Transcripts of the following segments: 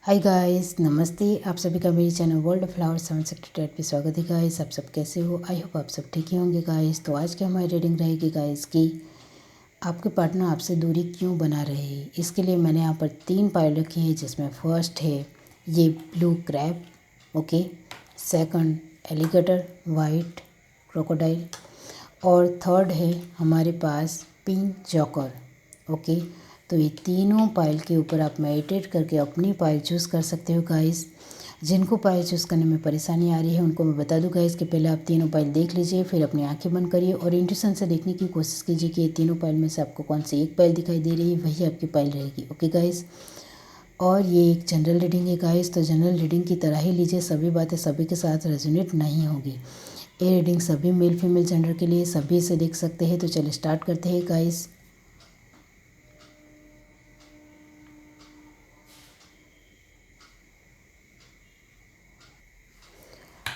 Hi guys, नमस्ते। आप सभी का मेरे चैनल वर्ल्ड ऑफ फ्लावर 768 पे स्वागत है गाइस। आप सब कैसे हो? आई होप आप सब ठीक ही होंगे गाइस। तो आज की हमारी रीडिंग रहेगी गाइस कि आपके पार्टनर आपसे दूरी क्यों बना रहे हैं। इसके लिए मैंने यहाँ पर 3 पाइल रखी है, जिसमें फर्स्ट है ये blue crab, okay. Second alligator white crocodile, और थर्ड है हमारे पास पिंक जॉकर, ओके। तो ये तीनों पाइल के ऊपर आप मेडिटेट करके अपनी पाइल चूज़ कर सकते हो गाइस। जिनको पाइल चूज़ करने में परेशानी आ रही है उनको मैं बता दूं गाइस कि पहले आप तीनों पाइल देख लीजिए, फिर अपनी आंखें बंद करिए और इंट्यूशन से देखने की कोशिश कीजिए कि ये तीनों पाइल में से आपको कौन सी एक पाइल दिखाई दे रही है, वही आपकी पाइल रहेगी, ओके गाइस। और ये एक जनरल रीडिंग है गाइस, तो जनरल रीडिंग की तरह ही लीजिए। सभी बातें सभी के साथ रेजोनेट नहीं होगी। ये रीडिंग सभी मेल फीमेल जेंडर के लिए, सभी इसे देख सकते हैं। तो चलिए स्टार्ट करते हैं गाइस।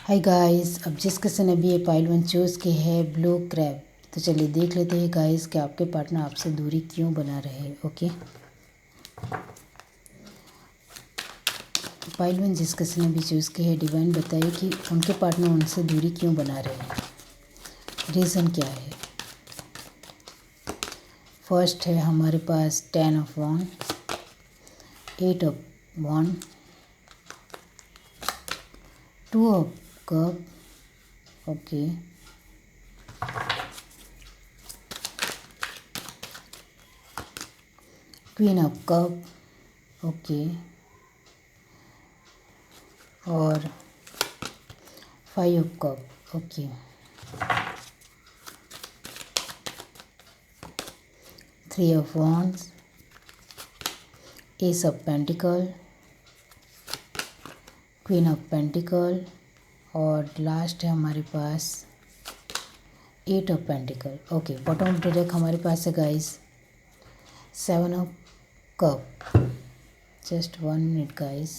हाय गाइस, अब जिस किसी ने भी ये पाइल 1 चूज़ की है ब्लू क्रैब, तो चलिए देख लेते हैं गाइस कि आपके पार्टनर आपसे दूरी क्यों बना रहे हैं, ओके। पाइल 1 जिस किसी ने भी चूज़ की है, डिवाइन बताइए कि उनके पार्टनर उनसे दूरी क्यों बना रहे हैं, रीज़न क्या है। फर्स्ट है हमारे पास 10 of wand, 8 of wand, 2 of cup, okay, queen of cup, okay, और 5 of cup, okay, 3 of wands, ace of pentacle, queen of pentacle, और लास्ट है हमारे पास 8 of pentacle, okay. Bottom of the deck हमारे पास है guys 7 of cup. Just 1 minute guys,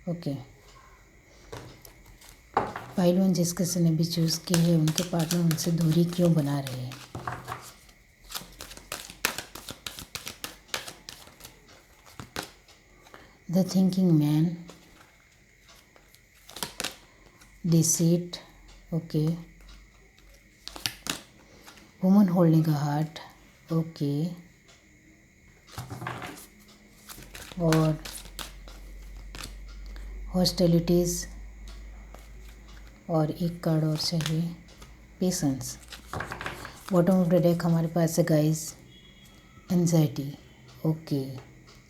okay. Pile 1 जिस किसी ने भी चूज़ की है, उनके पार्टनर उनसे दूरी क्यों बना रहे हैं। The thinking man, deceit, okay, woman holding a heart, okay, और हॉस्टिलिटीज़, और एक कार्ड और चाहिए patience. Bottom of the deck हमारे पास है गाइस एंजाइटी, ओके।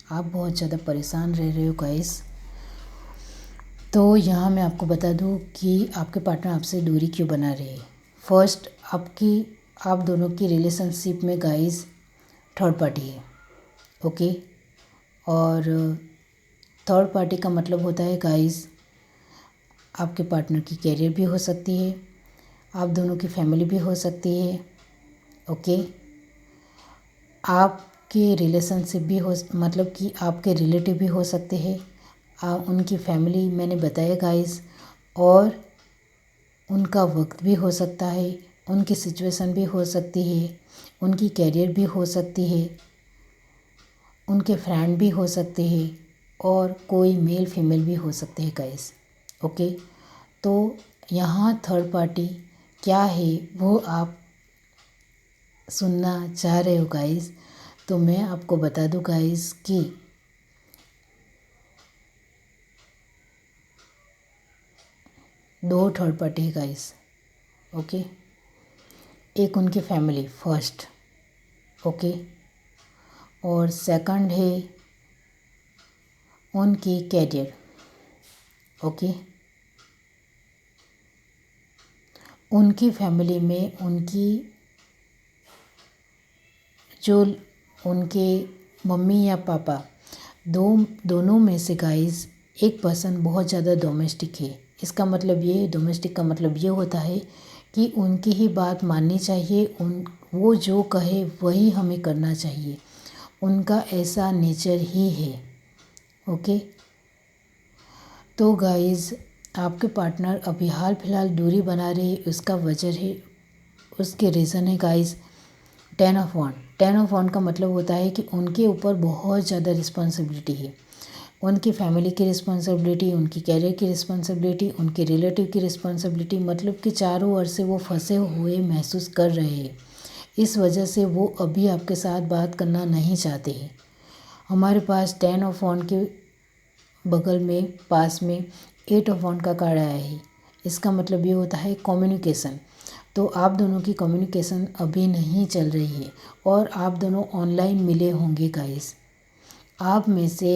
आप बहुत ज़्यादा परेशान रह रहे हो गाइस। तो यहाँ मैं आपको बता दूँ कि आपके पार्टनर आपसे दूरी क्यों बना रहे हैं। फर्स्ट, आप दोनों की रिलेशनशिप में गाइस थर्ड पार्टी है, ओके। और थर्ड पार्टी का मतलब होता है गाइस आपके पार्टनर की कैरियर भी हो सकती है, आप दोनों की फैमिली भी हो सकती है, ओके। आपके रिलेशनशिप भी हो, मतलब कि आपके रिलेटिव भी हो सकते हैं, उनकी फैमिली मैंने बताया गाइस, और उनका वक्त भी हो सकता है, उनकी सिचुएशन भी हो सकती है, उनकी कैरियर भी हो सकती है, उनके फ्रेंड भी हो सकते हैं, और कोई मेल फीमेल भी हो सकते हैं गाइस, ओके। तो यहाँ थर्ड पार्टी क्या है वो आप सुनना चाह रहे हो गाइस, तो मैं आपको बता दूं गाइस कि दो थर्ड पार्टी है गाइस, ओके। एक उनकी फैमिली फर्स्ट, ओके, और सेकंड है उनकी कैरियर, ओके। उनकी फैमिली में जो उनके मम्मी या पापा दोनों में से गाइस एक पर्सन बहुत ज़्यादा डोमेस्टिक है। इसका मतलब ये, डोमेस्टिक का मतलब ये होता है कि उनकी ही बात माननी चाहिए, वो जो कहे वही हमें करना चाहिए, उनका ऐसा नेचर ही है, ओके। तो गाइस आपके पार्टनर अभी हाल फिलहाल दूरी बना रहे, उसका वजह है, उसके रीज़न है guys 10 of wand. 10 of wand का मतलब होता है कि उनके ऊपर बहुत ज़्यादा रिस्पॉन्सिबिलिटी है। उनकी फैमिली की रिस्पॉन्सिबिलिटी, उनकी कैरियर की रिस्पॉन्सिबिलिटी, उनके रिलेटिव की रिस्पॉन्सिबिलिटी, मतलब कि चारों ओर से वो फंसे हुए महसूस कर रहे हैं। इस वजह से वो अभी आपके साथ बात करना नहीं चाहते हैं। हमारे पास 10 ऑफ वन के बगल में पास में 8 ऑफ वन का कार्ड आया है। इसका मतलब ये होता है कम्युनिकेशन। तो आप दोनों की कम्युनिकेशन अभी नहीं चल रही है और आप दोनों ऑनलाइन मिले होंगे गाइस। आप में से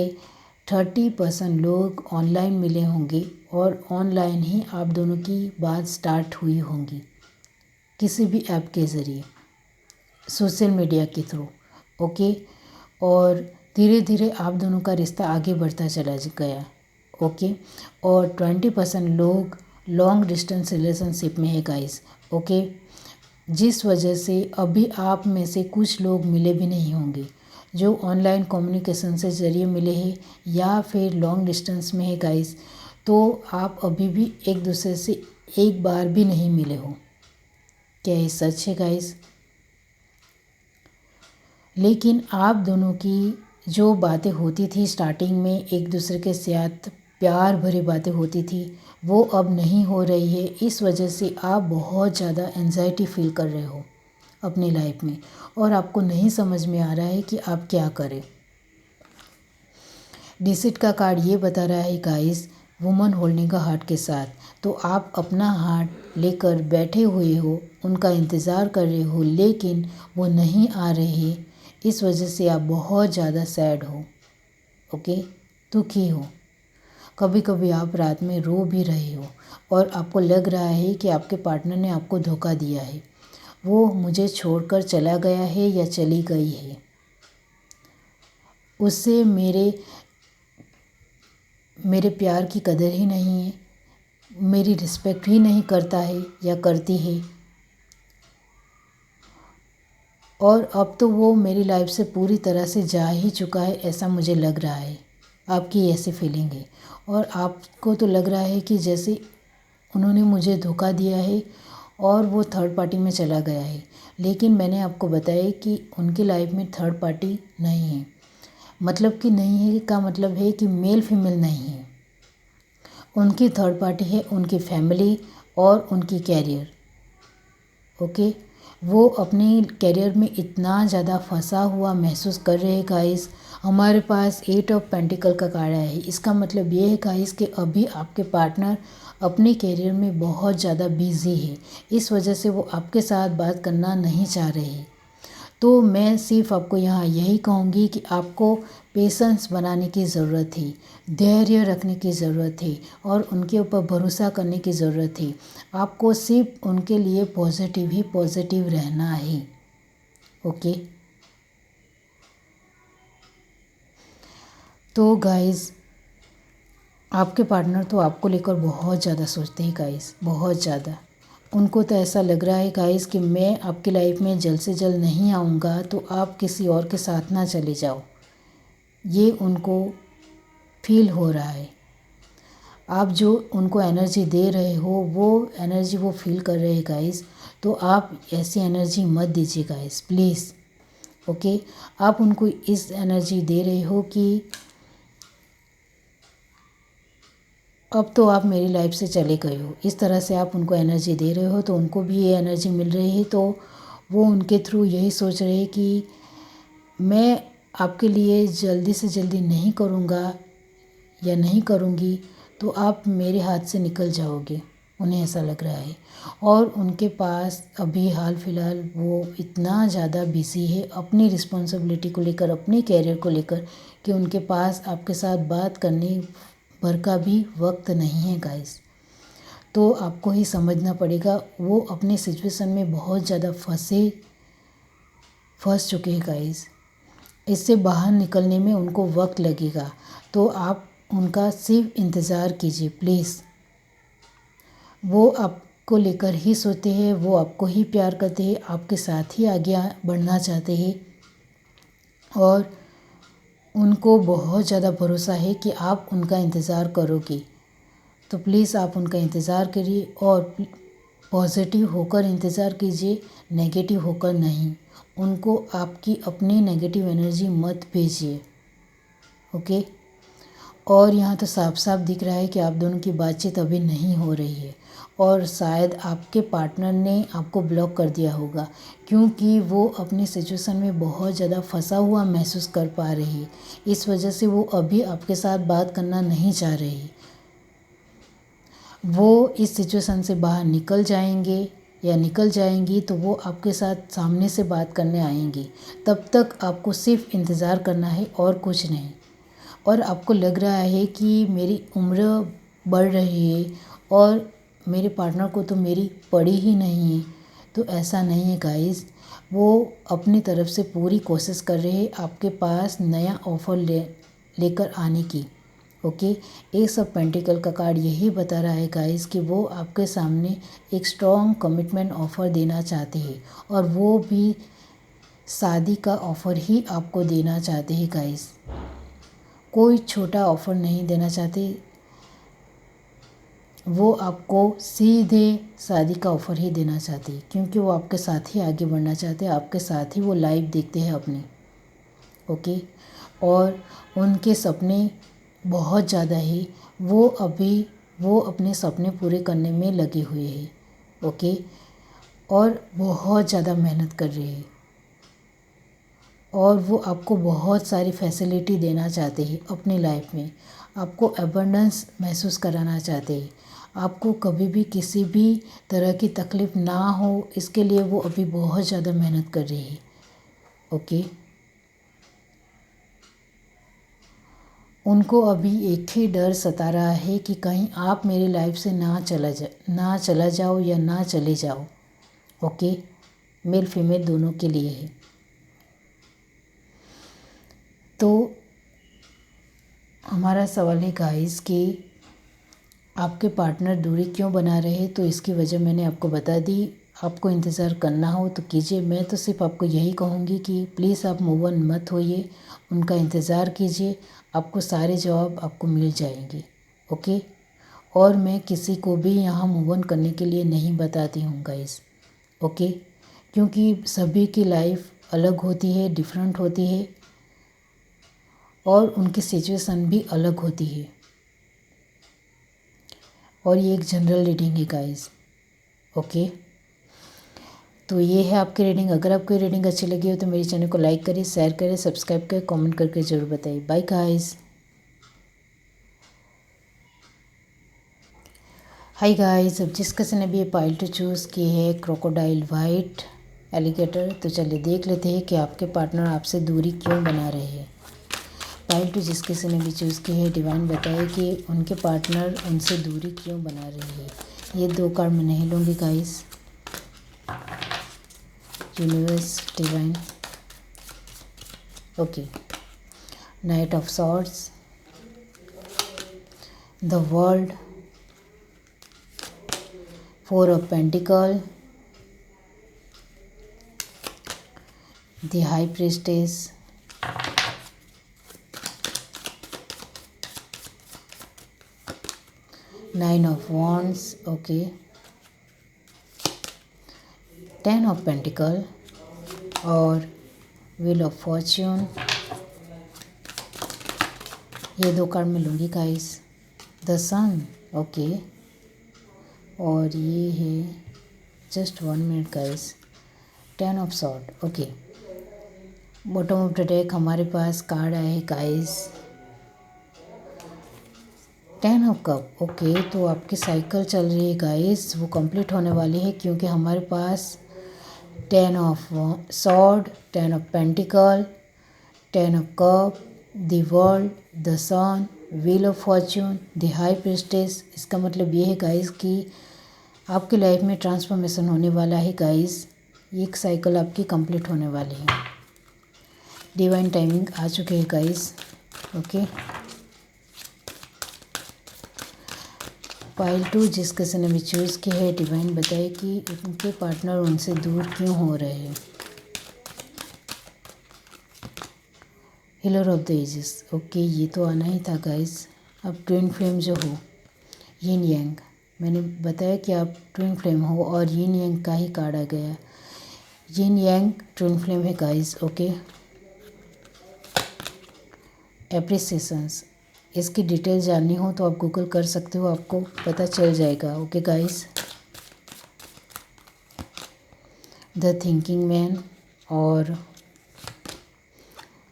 30% लोग ऑनलाइन मिले होंगे और ऑनलाइन ही आप दोनों की बात स्टार्ट हुई होंगी, किसी भी ऐप के ज़रिए, सोशल मीडिया के थ्रू। ओके, और धीरे धीरे आप दोनों का रिश्ता आगे बढ़ता चला गया। ओके, और 20% लोग लॉन्ग डिस्टेंस रिलेशनशिप में है गाइस। ओके, जिस वजह से अभी आप में से कुछ लोग मिले भी नहीं होंगे, जो ऑनलाइन कम्युनिकेशन से ज़रिए मिले हैं या फिर लॉन्ग डिस्टेंस में है गाइस, तो आप अभी भी एक दूसरे से एक बार भी नहीं मिले हो। क्या ये सच है गाइस? लेकिन आप दोनों की जो बातें होती थी स्टार्टिंग में, एक दूसरे के साथ प्यार भरी बातें होती थी, वो अब नहीं हो रही है। इस वजह से आप बहुत ज़्यादा एंजाइटी फील कर रहे हो अपनी लाइफ में और आपको नहीं समझ में आ रहा है कि आप क्या करें। डिसिट का कार्ड ये बता रहा है गाइस, वुमन होल्डिंग का हार्ट के साथ। तो आप अपना हार्ट लेकर बैठे हुए हो, उनका इंतज़ार कर रहे हो, लेकिन वो नहीं आ रहे। इस वजह से आप बहुत ज़्यादा सैड हो। ओके, दुखी हो। कभी कभी आप रात में रो भी रहे हो और आपको लग रहा है कि आपके पार्टनर ने आपको धोखा दिया है, वो मुझे छोड़कर चला गया है या चली गई है, उससे मेरे प्यार की कदर ही नहीं है, मेरी रिस्पेक्ट ही नहीं करता है या करती है, और अब तो वो मेरी लाइफ से पूरी तरह से जा ही चुका है, ऐसा मुझे लग रहा है। आपकी ऐसी फीलिंग है और आपको तो लग रहा है कि जैसे उन्होंने मुझे धोखा दिया है और वो थर्ड पार्टी में चला गया है। लेकिन मैंने आपको बताया कि उनकी लाइफ में थर्ड पार्टी नहीं है। मतलब कि नहीं है का मतलब है कि मेल फीमेल नहीं है। उनकी थर्ड पार्टी है उनकी फैमिली और उनकी कैरियर। ओके, वो अपने कैरियर में इतना ज़्यादा फंसा हुआ महसूस कर रहे हैं गाइस। हमारे पास 8 ऑफ पेंटिकल का कार्ड है। इसका मतलब ये है गाइस कि अभी आपके पार्टनर अपने कैरियर में बहुत ज़्यादा बिजी है। इस वजह से वो आपके साथ बात करना नहीं चाह रहे। तो मैं सिर्फ आपको यहाँ यही कहूँगी कि आपको पेशेंस बनाने की ज़रूरत है, धैर्य रखने की ज़रूरत है और उनके ऊपर भरोसा करने की ज़रूरत है। आपको सिर्फ उनके लिए पॉजिटिव ही पॉजिटिव रहना है। ओके, तो गाइस, आपके पार्टनर तो आपको लेकर बहुत ज़्यादा सोचते हैं गाइस, बहुत ज़्यादा। उनको तो ऐसा लग रहा है गाइस कि मैं आपकी लाइफ में जल्द से जल्द नहीं आऊँगा तो आप किसी और के साथ ना चले जाओ, ये उनको फील हो रहा है। आप जो उनको एनर्जी दे रहे हो वो एनर्जी वो फील कर रहे हैं गाइस। तो आप ऐसी एनर्जी मत दीजिए गाइस, प्लीज़। ओके, आप उनको इस एनर्जी दे रहे हो कि अब तो आप मेरी लाइफ से चले गए हो, इस तरह से आप उनको एनर्जी दे रहे हो। तो उनको भी ये एनर्जी मिल रही है, तो वो उनके थ्रू यही सोच रहे हैं कि मैं आपके लिए जल्दी से जल्दी नहीं करूँगा या नहीं करूँगी तो आप मेरे हाथ से निकल जाओगे, उन्हें ऐसा लग रहा है। और उनके पास अभी हाल फिलहाल वो इतना ज़्यादा बिजी है अपनी रिस्पॉन्सिबिलिटी को लेकर, अपने कैरियर को लेकर, कि उनके पास आपके साथ बात करने भर का भी वक्त नहीं है गाइस। तो आपको ही समझना पड़ेगा, वो अपने सिचुएशन में बहुत ज़्यादा फंस चुके हैं गाइस। इससे बाहर निकलने में उनको वक्त लगेगा। तो आप उनका सिर्फ इंतज़ार कीजिए प्लीज़। वो आपको लेकर ही सोते हैं, वो आपको ही प्यार करते हैं, आपके साथ ही आगे बढ़ना चाहते हैं और उनको बहुत ज़्यादा भरोसा है कि आप उनका इंतज़ार करोगे। तो प्लीज़ आप उनका इंतज़ार करिए और पॉजिटिव होकर इंतज़ार कीजिए, नेगेटिव होकर नहीं। उनको आपकी अपनी नेगेटिव एनर्जी मत भेजिए, ओके। और यहाँ तो साफ साफ दिख रहा है कि आप दोनों की बातचीत अभी नहीं हो रही है और शायद आपके पार्टनर ने आपको ब्लॉक कर दिया होगा, क्योंकि वो अपनी सिचुएशन में बहुत ज़्यादा फंसा हुआ महसूस कर पा रही है। इस वजह से वो अभी आपके साथ बात करना नहीं चाह रही। वो इस सिचुएशन से बाहर निकल जाएंगे या निकल जाएंगी तो वो आपके साथ सामने से बात करने आएंगी। तब तक आपको सिर्फ इंतज़ार करना है और कुछ नहीं। और आपको लग रहा है कि मेरी उम्र बढ़ रही है और मेरे पार्टनर को तो मेरी पड़ी ही नहीं है, तो ऐसा नहीं है गाइस। वो अपनी तरफ से पूरी कोशिश कर रहे हैं आपके पास नया ऑफ़र लेकर आने की, ओके। एस ऑफ पेंटिकल का कार्ड यही बता रहा है गाइस कि वो आपके सामने एक स्ट्रॉन्ग कमिटमेंट ऑफ़र देना चाहते हैं और वो भी शादी का ऑफ़र ही आपको देना चाहते हैं गाइस। कोई छोटा ऑफ़र नहीं देना चाहते, वो आपको सीधे शादी का ऑफ़र ही देना चाहते हैं, क्योंकि वो आपके साथ ही आगे बढ़ना चाहते हैं, आपके साथ ही वो लाइफ देखते हैं अपनी, ओके। और उनके सपने बहुत ज़्यादा ही, वो अपने सपने पूरे करने में लगे हुए हैं, ओके। और बहुत ज़्यादा मेहनत कर रहे हैं और वो आपको बहुत सारी फैसिलिटी देना चाहते हैं अपनी लाइफ में, आपको अबंडेंस महसूस कराना चाहते हैं, आपको कभी भी किसी भी तरह की तकलीफ़ ना हो, इसके लिए वो अभी बहुत ज़्यादा मेहनत कर रही है, ओके। उनको अभी एक ही डर सता रहा है कि कहीं आप मेरी लाइफ से ना चला जाओ या ना चले जाओ, ओके। मेल फीमेल दोनों के लिए है। तो हमारा सवाल है गाइस कि आपके पार्टनर दूरी क्यों बना रहे हैं, तो इसकी वजह मैंने आपको बता दी। आपको इंतज़ार करना हो तो कीजिए, मैं तो सिर्फ आपको यही कहूँगी कि प्लीज़ आप मूव ऑन मत होइए, उनका इंतज़ार कीजिए, आपको सारे जवाब आपको मिल जाएंगे, ओके। और मैं किसी को भी यहाँ मूव ऑन करने के लिए नहीं बताती हूँ गाइस, ओके, क्योंकि सभी की लाइफ अलग होती है, डिफरेंट होती है और उनकी सिचुएशन भी अलग होती है और ये एक जनरल रीडिंग है गाइस, ओके। तो ये है आपकी रीडिंग। अगर आपको ये रीडिंग अच्छी लगी हो तो मेरे चैनल को लाइक करें, शेयर करें, सब्सक्राइब करें, कमेंट करके ज़रूर बताइए। Bye guys. हाय गाइस, अब जिस किसी ने भी ये पाइल टू चूज़ की है क्रोकोडाइल वाइट एलिगेटर, तो चलिए देख लेते हैं कि आपके पार्टनर आपसे दूरी क्यों बना रहे हैं। पाइल टू जिस किसी ने भी चूज़ की है, डिवाइन बताए कि उनके पार्टनर उनसे दूरी क्यों बना रहे हैं। ये दो कार्ड मैं नहीं लूँगी guys. Universe, divine, okay. Night of swords, the world, four of pentacle, the high priestess, nine of wands, okay. Ten of pentacle और व्हील ऑफ फॉर्च्यून। ये दो कार्ड मैं लूँगी गाइस। The sun, okay. और ये है just 1 minute guys. 10 of sword, okay. Bottom of the deck हमारे पास card आए हैं गाइस 10 ऑफ कप, ओके। तो आपकी साइकिल चल रही है गाइस, वो कंप्लीट होने वाली है, क्योंकि हमारे पास 10 of sword, 10 of pentacle, 10 of cup, the world, the sun, wheel of fortune, the high priestess. इसका मतलब ये है गाइस कि आपकी लाइफ में ट्रांसफॉर्मेशन होने वाला है गाइस। एक साइकिल आपकी कंप्लीट होने वाली है। डिवाइन टाइमिंग आ चुके हैं गाइस, ओके। पाइल टू जिस किसी ने भी चूज़ की है, डिवाइन बताए कि उनके पार्टनर उनसे दूर क्यों हो रहे हैं। Healer of the ages, okay. ये तो आना ही था गाइस। अब ट्विन फ्लेम जो हो, यिन यांग, मैंने बताया कि आप ट्विन फ्लेम हो और यिन यांग का ही कार्ड आ गया। यिन यांग ट्विन फ्लेम है गाइस। ओके, एप्रिसिएशंस, इसकी डिटेल जाननी हो तो आप गूगल कर सकते हो, आपको पता चल जाएगा। Okay guys, the thinking man और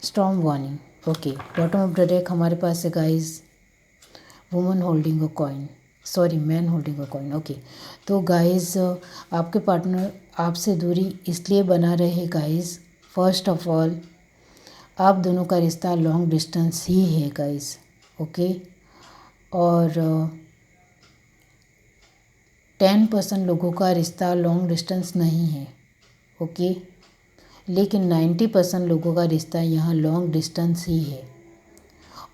storm warning. Okay, bottom of the deck हमारे पास है guys woman holding a coin, sorry man holding a coin. Okay, तो गाइस आपके पार्टनर आपसे दूरी इसलिए बना रहे गाइस, फर्स्ट ऑफ ऑल आप दोनों का रिश्ता लॉन्ग डिस्टेंस ही है गाइस। ओके, और 10% लोगों का रिश्ता लॉन्ग डिस्टेंस नहीं है। ओके, लेकिन 90% लोगों का रिश्ता यहाँ लॉन्ग डिस्टेंस ही है।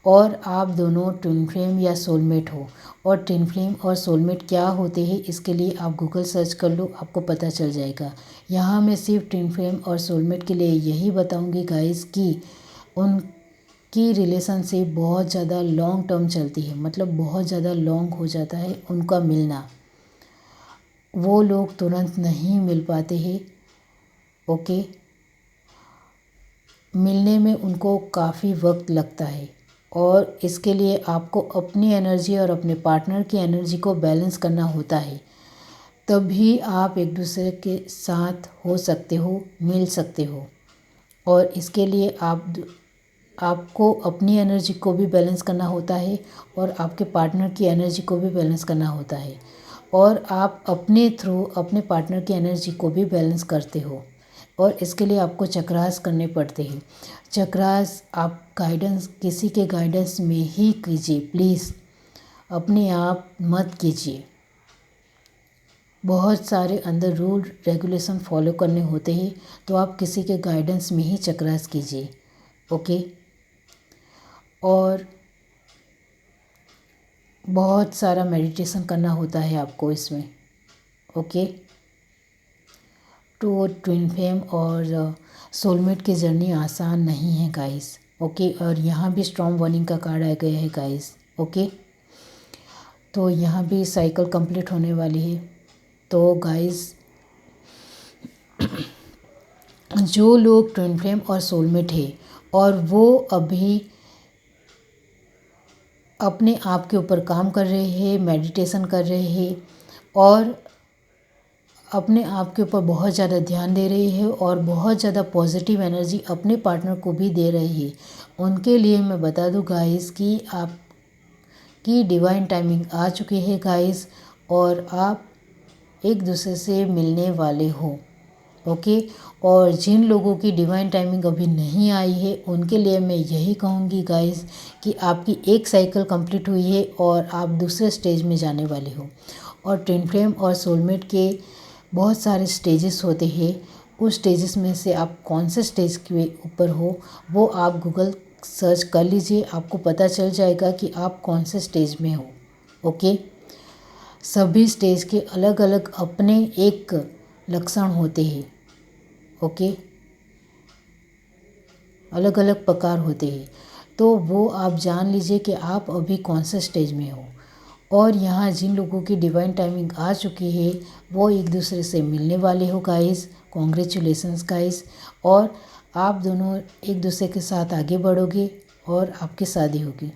और आप दोनों ट्विन फ्लेम या सोलमेट हो। और ट्विन फ्लेम और सोलमेट क्या होते हैं इसके लिए आप गूगल सर्च कर लो, आपको पता चल जाएगा। यहाँ मैं सिर्फ ट्विन फ्लेम और सोलमेट के लिए यही बताऊँगी गाइस कि उनकी रिलेशनशिप बहुत ज़्यादा लॉन्ग टर्म चलती है, मतलब बहुत ज़्यादा लॉन्ग हो जाता है उनका मिलना, वो लोग तुरंत नहीं मिल पाते हैं। ओके, मिलने में उनको काफ़ी वक्त लगता है और इसके लिए आपको अपनी एनर्जी और अपने पार्टनर की एनर्जी को बैलेंस करना होता है, तभी आप एक दूसरे के साथ हो सकते हो, मिल सकते हो। और इसके लिए आपको अपनी एनर्जी को भी बैलेंस करना होता है और आपके पार्टनर की एनर्जी को भी बैलेंस करना होता है, और आप अपने थ्रू अपने पार्टनर की एनर्जी को भी बैलेंस करते हो। और इसके लिए आपको चक्रास करने पड़ते हैं। चक्रास आप गाइडेंस, किसी के गाइडेंस में ही कीजिए प्लीज़, अपने आप मत कीजिए। बहुत सारे अंदर रूल रेगुलेशन फॉलो करने होते हैं, तो आप किसी के गाइडेंस में ही चक्रास कीजिए। ओके, और बहुत सारा मेडिटेशन करना होता है आपको इसमें। ओके, तो ट्विन फ्लेम और सोलमेट की जर्नी आसान नहीं है गाइस। ओके, और यहाँ भी स्ट्रॉन्ग वार्निंग का कार्ड आ गया है गाइस। ओके, तो यहाँ भी साइकिल कंप्लीट होने वाली है। तो गाइस जो लोग ट्विन फ्लेम और सोलमेट है और वो अभी अपने आप के ऊपर काम कर रहे हैं, मेडिटेशन कर रहे हैं और अपने आप के ऊपर बहुत ज़्यादा ध्यान दे रही है और बहुत ज़्यादा पॉजिटिव एनर्जी अपने पार्टनर को भी दे रही है, उनके लिए मैं बता दूं गाइस कि आपकी डिवाइन टाइमिंग आ चुकी है गाइस, और आप एक दूसरे से मिलने वाले हो। ओके, और जिन लोगों की डिवाइन टाइमिंग अभी नहीं आई है उनके लिए मैं यही कहूँगी गाइस कि आपकी एक साइकिल कंप्लीट हुई है और आप दूसरे स्टेज में जाने वाले हो। और ट्विन फ्लेम और सोलमेट के बहुत सारे स्टेजेस होते हैं, उस स्टेजेस में से आप कौन से स्टेज के ऊपर हो वो आप गूगल सर्च कर लीजिए, आपको पता चल जाएगा कि आप कौन से स्टेज में हो। ओके, सभी स्टेज के अलग अलग अपने एक लक्षण होते हैं। ओके, अलग अलग प्रकार होते हैं, तो वो आप जान लीजिए कि आप अभी कौन से स्टेज में हो। और यहाँ जिन लोगों की डिवाइन टाइमिंग आ चुकी है वो एक दूसरे से मिलने वाले हो गाइस, कॉन्ग्रेचुलेसन्स गाइस, और आप दोनों एक दूसरे के साथ आगे बढ़ोगे और आपकी शादी होगी।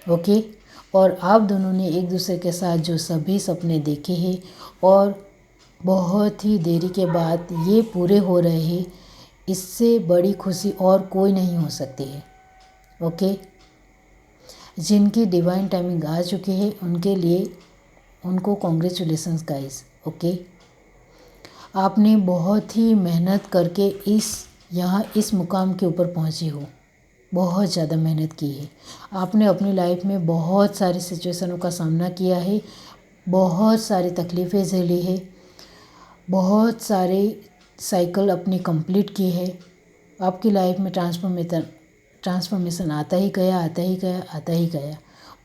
ओके, और आप दोनों ने एक दूसरे के साथ जो सभी सपने देखे हैं और बहुत ही देरी के बाद ये पूरे हो रहे हैं, इससे बड़ी खुशी और कोई नहीं हो सकती है। ओके, जिनकी डिवाइन टाइमिंग आ चुकी है उनके लिए उनको कॉन्ग्रेचुलेसन्स गाइस। ओके, आपने बहुत ही मेहनत करके इस मुकाम के ऊपर पहुंचे हो, बहुत ज़्यादा मेहनत की है आपने, अपनी लाइफ में बहुत सारी सिचुएशनों का सामना किया है, बहुत सारी तकलीफ़ें झेली है, बहुत सारे साइकिल अपनी कंप्लीट की है। आपकी लाइफ में ट्रांसफॉर्मेशन आता ही गया, आता ही गया, आता ही गया,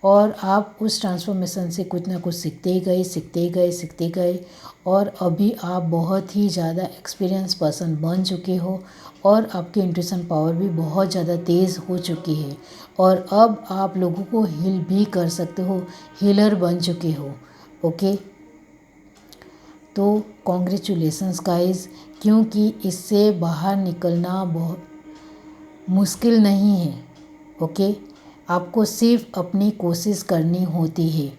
और आप उस ट्रांसफॉर्मेशन से कुछ ना कुछ सीखते ही गए, सीखते ही गए, सीखते गए, और अभी आप बहुत ही ज़्यादा एक्सपीरियंस पर्सन बन चुके हो और आपकी इंट्यूशन पावर भी बहुत ज़्यादा तेज़ हो चुकी है, और अब आप लोगों को हील भी कर सकते हो, हीलर बन चुके हो। ओके, तो कॉन्ग्रेचुलेसन्स गाइस, क्योंकि इससे बाहर निकलना बहुत मुश्किल नहीं है। ओके, आपको सिर्फ अपनी कोशिश करनी होती है।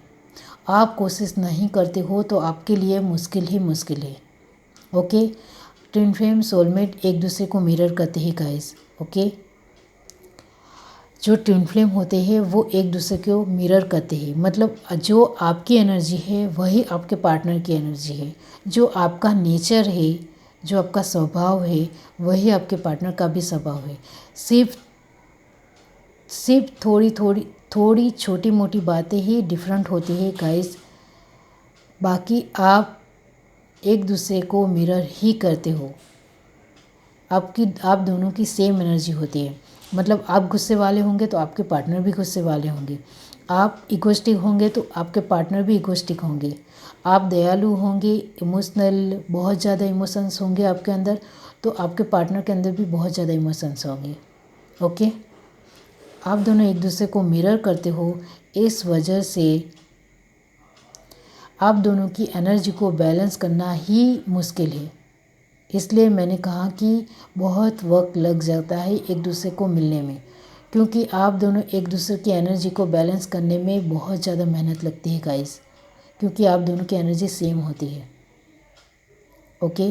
आप कोशिश नहीं करते हो तो आपके लिए मुश्किल ही मुश्किल है। ओके, ट्विन फ्लेम सोलमेट एक दूसरे को मिरर करते हैं गाइस। ओके, जो ट्विन फ्लेम होते हैं वो एक दूसरे को मिरर करते हैं, मतलब जो आपकी एनर्जी है वही आपके पार्टनर की एनर्जी है। जो आपका नेचर है, जो आपका स्वभाव है, वही आपके पार्टनर का भी स्वभाव है। सिर्फ थोड़ी छोटी मोटी बातें ही डिफरेंट होती है गाइस, बाकी आप एक दूसरे को मिरर ही करते हो। आप दोनों की सेम एनर्जी होती है। मतलब आप गुस्से वाले होंगे तो आपके पार्टनर भी गुस्से वाले होंगे। आप इगोइस्टिक होंगे तो आपके पार्टनर भी इगोइस्टिक होंगे। आप दयालु होंगे, इमोशनल, बहुत ज़्यादा इमोशंस होंगे आपके अंदर, तो आपके पार्टनर के अंदर भी बहुत ज़्यादा इमोशंस होंगे। ओके, आप दोनों एक दूसरे को मिरर करते हो, इस वजह से आप दोनों की एनर्जी को बैलेंस करना ही मुश्किल है। इसलिए मैंने कहा कि बहुत वक्त लग जाता है एक दूसरे को मिलने में, क्योंकि आप दोनों एक दूसरे की एनर्जी को बैलेंस करने में बहुत ज़्यादा मेहनत लगती है गाइस, क्योंकि आप दोनों की एनर्जी सेम होती है। ओके,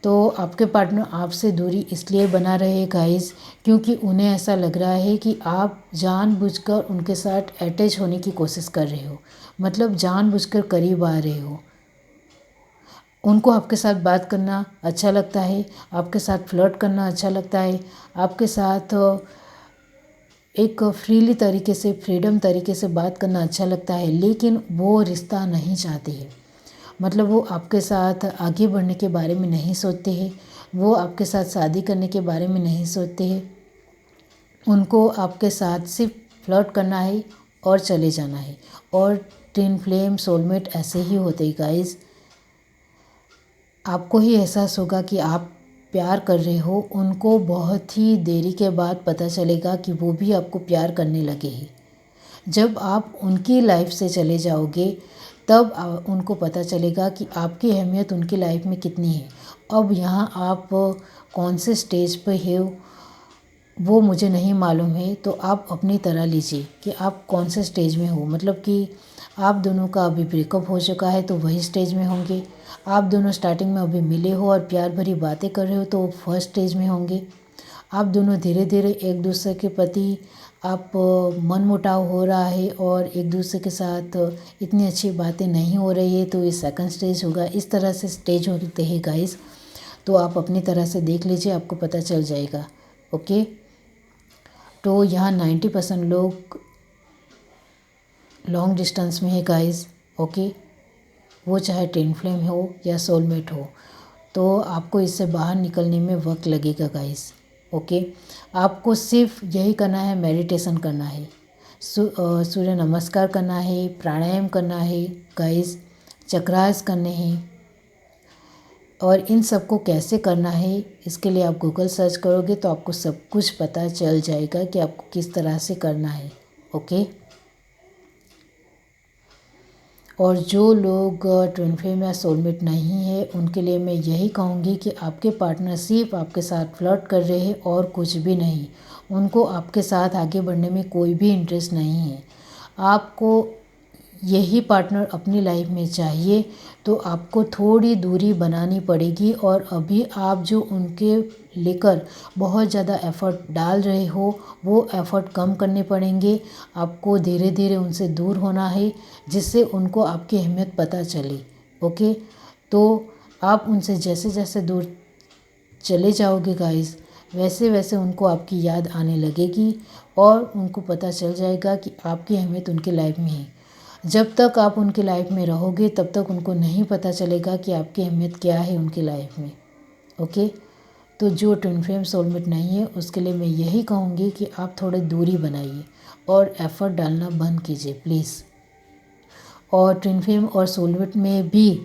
तो आपके पार्टनर आपसे दूरी इसलिए बना रहे हैं गाइस, क्योंकि उन्हें ऐसा लग रहा है कि आप जानबूझकर उनके साथ अटैच होने की कोशिश कर रहे हो, मतलब जानबूझकर करीब आ रहे हो। उनको आपके साथ बात करना अच्छा लगता है, आपके साथ फ्लर्ट करना अच्छा लगता है, आपके साथ एक फ्रीली तरीके से, फ्रीडम तरीके से बात करना अच्छा लगता है, लेकिन वो रिश्ता नहीं चाहते हैं। मतलब वो आपके साथ आगे बढ़ने के बारे में नहीं सोचते हैं, वो आपके साथ शादी करने के बारे में नहीं सोचते हैं। उनको आपके साथ सिर्फ फ्लर्ट करना है और चले जाना है। और ट्विन फ्लेम सोलमेट ऐसे ही होते हैं गाइस। आपको ही एहसास होगा कि आप प्यार कर रहे हो, उनको बहुत ही देरी के बाद पता चलेगा कि वो भी आपको प्यार करने लगे हैं। जब आप उनकी लाइफ से चले जाओगे तब उनको पता चलेगा कि आपकी अहमियत उनकी लाइफ में कितनी है। अब यहाँ आप कौन से स्टेज पे हो वो मुझे नहीं मालूम है, तो आप अपनी तरह लीजिए कि आप कौन से स्टेज में हो। मतलब कि आप दोनों का अभी ब्रेकअप हो चुका है तो वही स्टेज में होंगे। आप दोनों स्टार्टिंग में अभी मिले हो और प्यार भरी बातें कर रहे हो तो फर्स्ट स्टेज में होंगे। आप दोनों धीरे धीरे एक दूसरे के प्रति आप मनमुटाव हो रहा है और एक दूसरे के साथ इतनी अच्छी बातें नहीं हो रही है, तो ये सेकंड स्टेज होगा। इस तरह से स्टेज होते हैं गाइस, तो आप अपनी तरह से देख लीजिए, आपको पता चल जाएगा। ओके, तो यहाँ 90% लोग लॉन्ग डिस्टेंस में है गाइस। ओके, वो चाहे ट्विन फ्लेम हो या सोलमेट हो, तो आपको इससे बाहर निकलने में वक्त लगेगा गाइस। ओके, आपको सिर्फ यही करना है, मेडिटेशन करना है, सूर्य नमस्कार करना है, प्राणायाम करना है गाइस, चक्रास करने हैं। और इन सब को कैसे करना है इसके लिए आप गूगल सर्च करोगे तो आपको सब कुछ पता चल जाएगा कि आपको किस तरह से करना है। ओके, और जो लोग ट्विन फ्लेम या सोलमेट नहीं है उनके लिए मैं यही कहूँगी कि आपके पार्टनर सिर्फ आपके साथ फ्लर्ट कर रहे हैं और कुछ भी नहीं। उनको आपके साथ आगे बढ़ने में कोई भी इंटरेस्ट नहीं है। आपको यही पार्टनर अपनी लाइफ में चाहिए, तो आपको थोड़ी दूरी बनानी पड़ेगी। और अभी आप जो उनके लेकर बहुत ज़्यादा एफ़र्ट डाल रहे हो वो एफ़र्ट कम करने पड़ेंगे। आपको धीरे धीरे उनसे दूर होना है, जिससे उनको आपकी अहमियत पता चले। ओके, तो आप उनसे जैसे जैसे दूर चले जाओगे गाइस, वैसे वैसे उनको आपकी याद आने लगेगी और उनको पता चल जाएगा कि आपकी अहमियत उनकी लाइफ में है। जब तक आप उनकी लाइफ में रहोगे तब तक उनको नहीं पता चलेगा कि आपकी अहमियत क्या है उनकी लाइफ में। ओके, तो जो ट्विन फ्लेम सोलमेट नहीं है उसके लिए मैं यही कहूँगी कि आप थोड़ी दूरी बनाइए और एफ़र्ट डालना बंद कीजिए प्लीज़। और ट्विन फ्लेम और सोलमेट में भी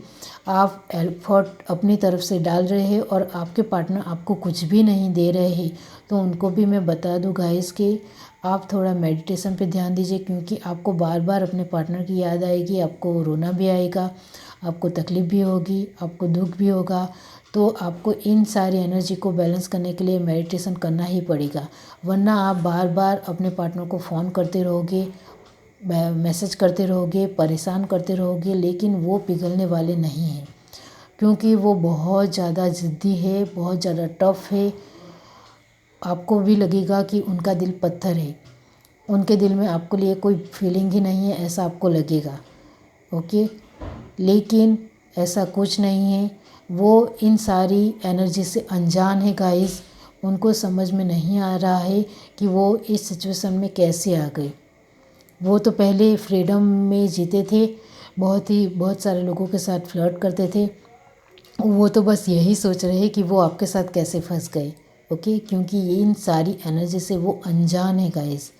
आप एफर्ट अपनी तरफ से डाल रहे हैं और आपके पार्टनर आपको कुछ भी नहीं दे रहे हैं, तो उनको भी मैं बता दूं गाइस कि आप थोड़ा मेडिटेशन पे ध्यान दीजिए, क्योंकि आपको बार बार अपने पार्टनर की याद आएगी, आपको रोना भी आएगा, आपको तकलीफ़ भी होगी, आपको दुख भी होगा। तो आपको इन सारी एनर्जी को बैलेंस करने के लिए मेडिटेशन करना ही पड़ेगा, वरना आप बार बार अपने पार्टनर को फ़ोन करते रहोगे, मैसेज करते रहोगे, परेशान करते रहोगे, लेकिन वो पिघलने वाले नहीं हैं, क्योंकि वो बहुत ज़्यादा ज़िद्दी है, बहुत ज़्यादा टफ है। आपको भी लगेगा कि उनका दिल पत्थर है, उनके दिल में आपके लिए कोई फीलिंग ही नहीं है, ऐसा आपको लगेगा। ओके, लेकिन ऐसा कुछ नहीं है। वो इन सारी एनर्जी से अनजान है गाइस। उनको समझ में नहीं आ रहा है कि वो इस सिचुएशन में कैसे आ गए। वो तो पहले फ्रीडम में जीते थे, बहुत सारे लोगों के साथ फ्लर्ट करते थे। वो तो बस यही सोच रहे हैं कि वो आपके साथ कैसे फंस गए। ओके, क्योंकि ये इन सारी एनर्जी से वो अनजान है गाइस।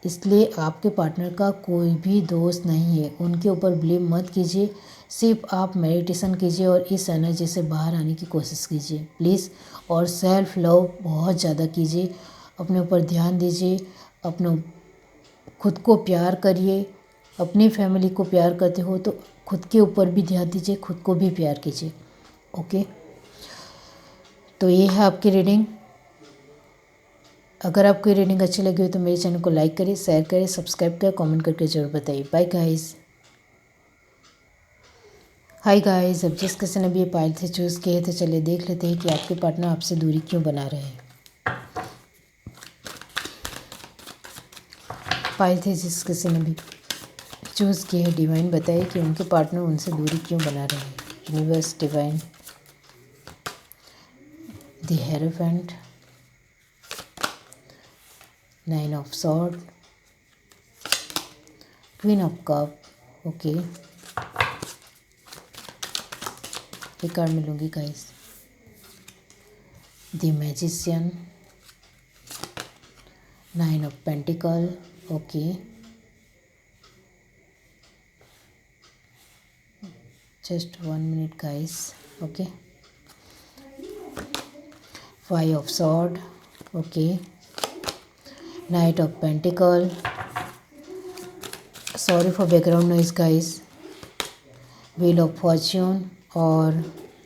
इसलिए आपके पार्टनर का कोई भी दोष नहीं है, उनके ऊपर ब्लेम मत कीजिए। सिर्फ आप मेडिटेशन कीजिए और इस एनर्जी से बाहर आने की कोशिश कीजिए प्लीज़। और सेल्फ लव बहुत ज़्यादा कीजिए, अपने ऊपर ध्यान दीजिए, अपने खुद को प्यार करिए। अपनी फैमिली को प्यार करते हो तो खुद के ऊपर भी ध्यान दीजिए, खुद को भी प्यार कीजिए। ओके, तो ये है आपकी रीडिंग। अगर आपको ये रीडिंग अच्छी लगी हो तो मेरे चैनल को लाइक करिए, शेयर करिए, सब्सक्राइब करें, कमेंट करके ज़रूर बताइए। Bye guys. हाय गाइस, अब जिस किसी ने भी ये पायल से चूज़ किए तो चलिए देख लेते हैं कि आपके पार्टनर आपसे दूरी क्यों बना रहे हैं। पायल थे जिस किसी ने भी चूज़ किए है, डिवाइन बताइए कि उनके पार्टनर उनसे दूरी क्यों बना रहे हैं। Universe, divine, the hierophant, 9 of sword, queen of cup. Okay, ये कार्ड मिलूंगी guys. The magician, 9 of pentacle. Okay, just 1 minute guys. Okay, 5 of sword. Okay, night of pentacle. Sorry for background noise guys. Wheel of Fortune और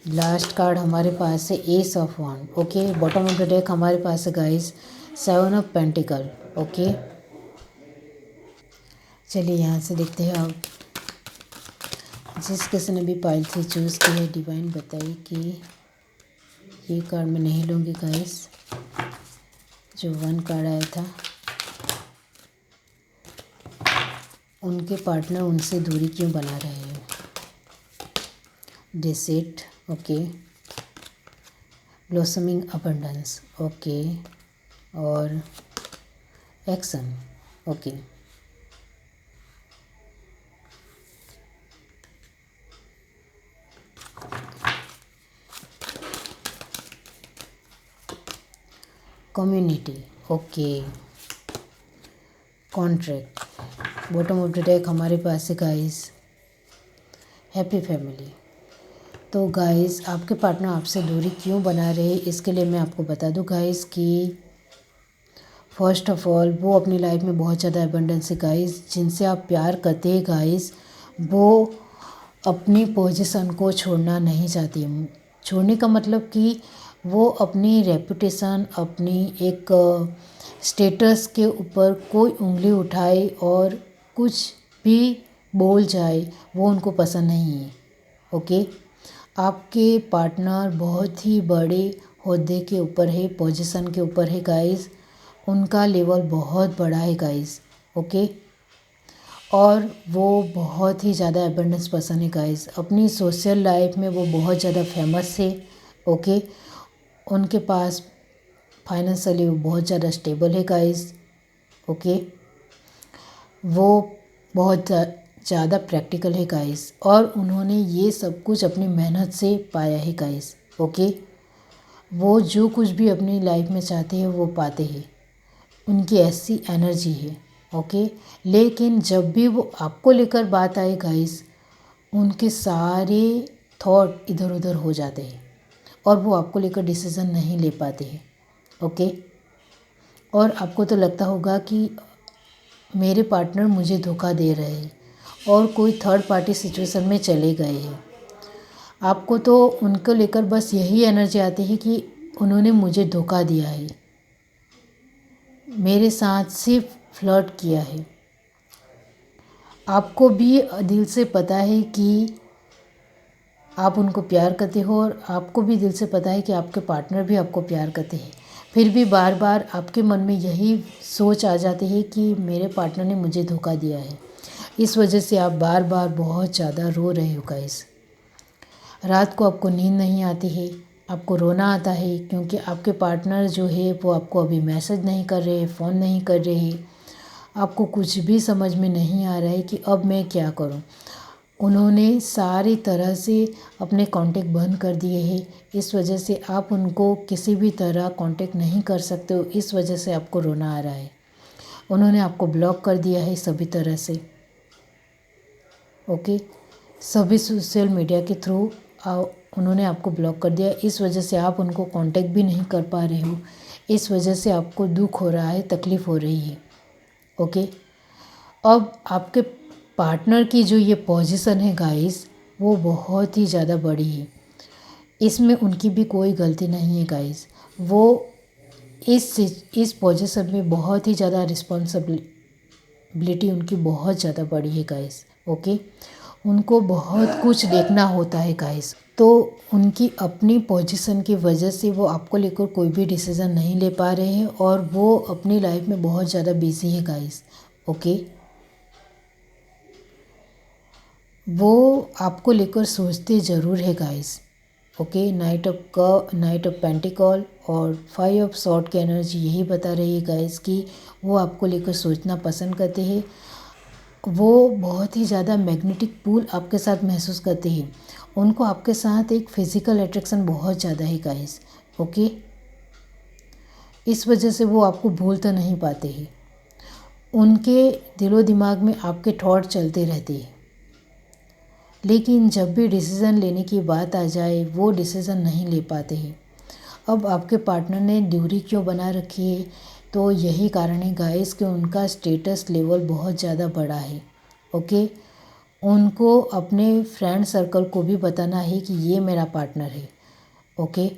last card हमारे पास है S of one. Okay, bottom of the deck हमारे पास है guys 7 of pentacle. Okay, चलिए यहाँ से देखते हैं आप जिस किसी ने भी पाइल से चूज़ किया है, डिवाइन बताइए कि ये कार्ड मैं नहीं लूँगी गाइस। जो 1 कार्ड आया था, उनके पार्टनर उनसे दूरी क्यों बना रहे हैं। Deceit. Okay, blossoming abundance. Okay, और action. Okay, community. Okay, contract. Bottom of the deck हमारे पास है गाइस हैप्पी फैमिली। तो गाइस, आपके पार्टनर आपसे दूरी क्यों बना रहे हैं, इसके लिए मैं आपको बता दूं गाइस कि फर्स्ट ऑफ ऑल वो अपनी लाइफ में बहुत ज़्यादा एबंडेंस है गाइस। जिनसे आप प्यार करते हैं गाइस, वो अपनी पोजीशन को छोड़ना नहीं चाहती। छोड़ने का मतलब कि वो अपनी रेपुटेशन, अपनी एक स्टेटस के ऊपर कोई उंगली उठाए और कुछ भी बोल जाए, वो उनको पसंद नहीं है। ओके, आपके पार्टनर बहुत ही बड़े ओहदे के ऊपर है, पोजीशन के ऊपर है गाइस। उनका लेवल बहुत बड़ा है गाइस। ओके, और वो बहुत ही ज़्यादा एबंडेंस पसंद है गाइस। अपनी सोशल लाइफ में वो बहुत ज़्यादा फेमस है। ओके, उनके पास फाइनेंशियली वो बहुत ज़्यादा स्टेबल है गाइस। ओके, वो बहुत ज़्यादा प्रैक्टिकल है गाइस, और उन्होंने ये सब कुछ अपनी मेहनत से पाया है गाइस। ओके, वो जो कुछ भी अपनी लाइफ में चाहते हैं वो पाते हैं, उनकी ऐसी एनर्जी है। ओके, लेकिन जब भी वो आपको लेकर बात आए गाइस, उनके सारे थॉट इधर उधर हो जाते हैं और वो आपको लेकर डिसीज़न नहीं ले पाते हैं। ओके, और आपको तो लगता होगा कि मेरे पार्टनर मुझे धोखा दे रहे हैं, और कोई थर्ड पार्टी सिचुएशन में चले गए हैं। आपको तो उनको लेकर बस यही एनर्जी आती है कि उन्होंने मुझे धोखा दिया है, मेरे साथ सिर्फ फ्लर्ट किया है। आपको भी दिल से पता है कि आप उनको प्यार करते हो और आपको भी दिल से पता है कि आपके पार्टनर भी आपको प्यार करते हैं। फिर भी बार बार आपके मन में यही सोच आ जाती है कि मेरे पार्टनर ने मुझे धोखा दिया है। इस वजह से आप बार बार बहुत ज़्यादा रो रहे हो गाइस। रात को आपको नींद नहीं आती है, आपको रोना आता है क्योंकि आपके पार्टनर जो है वो आपको अभी मैसेज नहीं कर रहे, फ़ोन नहीं कर रहे। आपको कुछ भी समझ में नहीं आ रहा है कि अब मैं क्या करूं। उन्होंने सारी तरह से अपने कांटेक्ट बंद कर दिए हैं। इस वजह से आप उनको किसी भी तरह कांटेक्ट नहीं कर सकते हो। इस वजह से आपको रोना आ रहा है। उन्होंने आपको ब्लॉक कर दिया है सभी तरह से, ओके। सभी सोशल मीडिया के थ्रू उन्होंने आपको ब्लॉक कर दिया। इस वजह से आप उनको कांटेक्ट भी नहीं कर पा रहे हो। इस वजह से आपको दुख हो रहा है, तकलीफ़ हो रही है, ओके। अब आपके पार्टनर की जो ये पोजीशन है गाइस, वो बहुत ही ज़्यादा बड़ी है। इसमें उनकी भी कोई गलती नहीं है गाइस। वो इस पोजीशन में बहुत ही ज़्यादा रिस्पॉन्सिबिलिटी उनकी बहुत ज़्यादा बड़ी है गाइस, ओके। उनको बहुत कुछ देखना होता है गाइस। तो उनकी अपनी पोजीशन की वजह से वो आपको लेकर कोई भी डिसीज़न नहीं ले पा रहे हैं और वो अपनी लाइफ में बहुत ज़्यादा बिजी है गाइस, ओके। वो आपको लेकर सोचते ज़रूर है guys, okay. Night of pentacle और 5 ऑफ सॉर्ड की एनर्जी यही बता रही है गाइस कि वो आपको लेकर सोचना पसंद करते हैं। वो बहुत ही ज़्यादा मैग्नेटिक पुल आपके साथ महसूस करते हैं। उनको आपके साथ एक फिज़िकल अट्रैक्शन बहुत ज़्यादा है गाइस, ओके। इस वजह से वो आपको भूल तो नहीं पाते हैं। उनके दिलो दिमाग में आपके थॉट चलते रहते हैं, लेकिन जब भी डिसीज़न लेने की बात आ जाए वो डिसीज़न नहीं ले पाते हैं। अब आपके पार्टनर ने दूरी क्यों बना रखी है, तो यही कारण है गाइस कि उनका स्टेटस लेवल बहुत ज़्यादा बड़ा है, ओके। उनको अपने फ्रेंड सर्कल को भी बताना है कि ये मेरा पार्टनर है, ओके।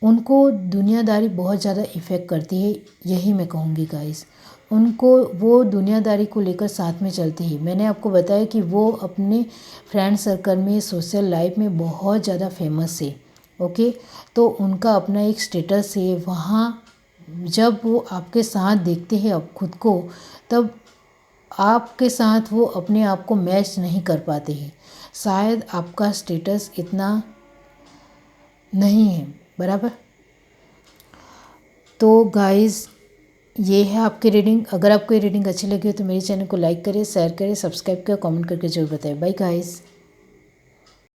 उनको दुनियादारी बहुत ज़्यादा इफ़ेक्ट करती है, यही मैं कहूँगी गाइस। उनको वो दुनियादारी को लेकर साथ में चलते हैं। मैंने आपको बताया कि वो अपने फ्रेंड सर्कल में, सोशल लाइफ में बहुत ज़्यादा फेमस है, ओके। तो उनका अपना एक स्टेटस है वहाँ। जब वो आपके साथ देखते हैं अब खुद को, तब आपके साथ वो अपने आप को मैच नहीं कर पाते हैं। शायद आपका स्टेटस इतना नहीं है, बराबर। तो गाइस ये है आपकी रीडिंग। अगर आपको ये रीडिंग अच्छी लगी हो तो मेरे चैनल को लाइक करें, शेयर करें, सब्सक्राइब करें, कमेंट करके जरूर बताएं। Bye guys.